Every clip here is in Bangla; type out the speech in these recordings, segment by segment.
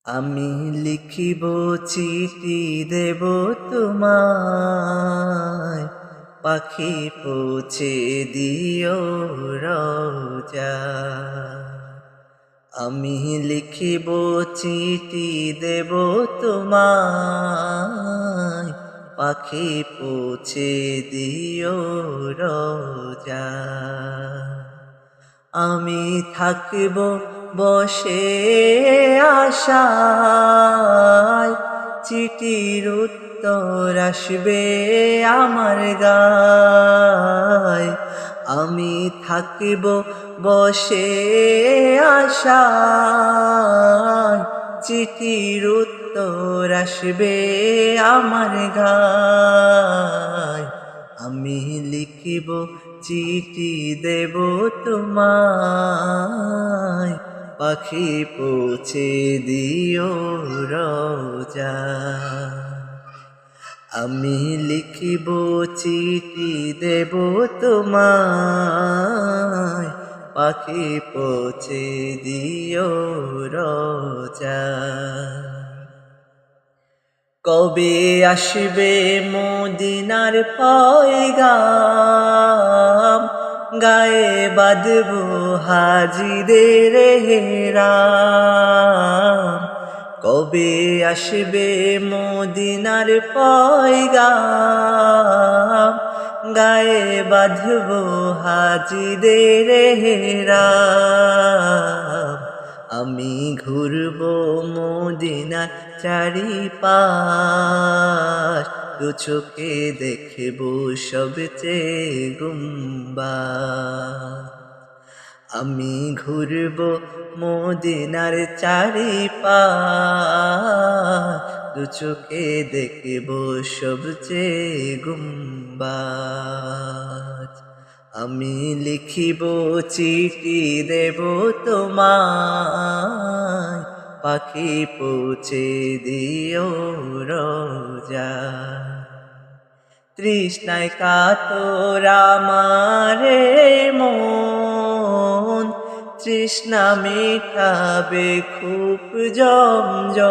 আমি লিখিব চিঠি দেব তোমায়, পাখি পৌঁছে দিও রোজা। আমি লিখিব চিঠি দেব তোমায়, পাখি পৌঁছে দিও রোজা। আমি থাকিব বসে আশায়, চিঠির উত্তর আসবে আমার গায়। আমি থাকিব বসে আশায়, চিঠির উত্তর আসবে আমার গায়। আমি লিখিব চিঠি দেব তোমায়, পাখি পৌঁছে দিও রোজা। আমি লিখিব চিঠি দেব তোমায়, পাখি পৌঁছে দিও রোজা। কবে আসবে মদিনার পয়গাম, গায়ে বাঁধব হাজিদের হেরাম। কবে আসবে মদিনার পয়গাম, গায়ে বাঁধব হাজিদের হেরাম। আমি ঘুরব মদিনার চারিপাশ, দু চোখে দেখব সবচেয়ে গুম্বাদ। আমি ঘুরব মদিনার চারিপাশ, দু চোখে দেখব সবচেয়ে গুম্বাদ। আমি লিখিব চিঠি দেব তোমায়, পাখি পৌঁছে দিও রোজা। তৃষ্ণায় কাতর আমারে মন, তৃষ্ণা মেটাবে খুব জমজম।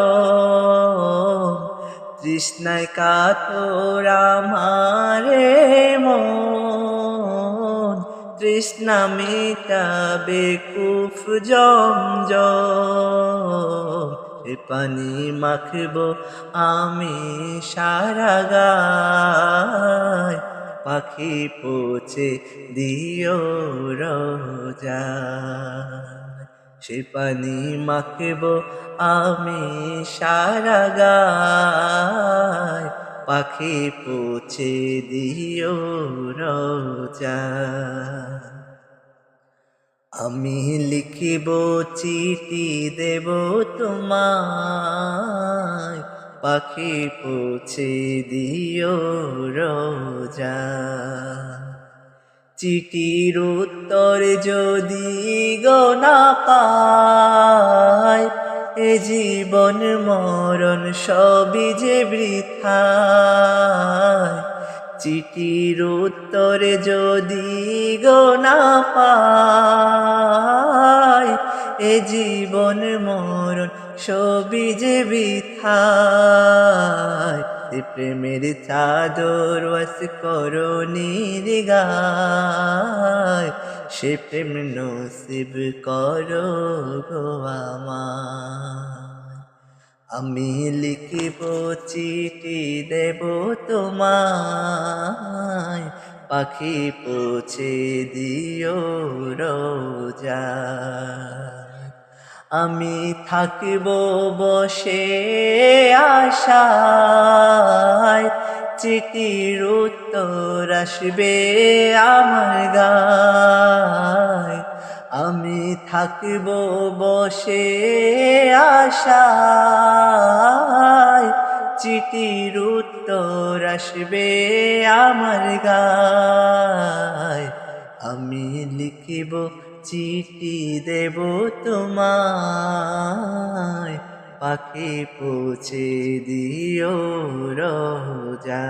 তৃষ্ণায় কাতর আমারে মন, তৃষ্ণা মেটাবে খুব জমজম। এ পানি মাখব আমি সারা গায়, পাখি পৌঁছে দিও রোজা। সে পানি মাখব আমি সারা গায়, পাখি পৌঁছে দিও রোজা। আমি লিখিব চিঠি দেব তোমায়, পাখি পৌঁছে দিও রোজা। চিঠির উত্তর যদি গো না পাই, এ জীবন মরণ সবই যে বৃথায়। চিঠির উত্তর যদি গো না পাই, এ জীবন মরণ সবই যে বৃথায়। প্রেমের চাদর ওয়াস করো নির্গায়, সে প্রেম নসিব করো গো আমায়। আমি লিখিব চিঠি দেব তোমায়, পাখি পৌঁছে দিও রোজা। আমি থাকিব বসে আশায়, চিঠির উত্তর আসবে আমার গায়। আমি থাকিব বসে আশায়, চিঠির উত্তর আসবে আমার গায়। আমি লিখিব চিঠি দেব তোমায়, পাখি পৌঁছে দিও রোজা।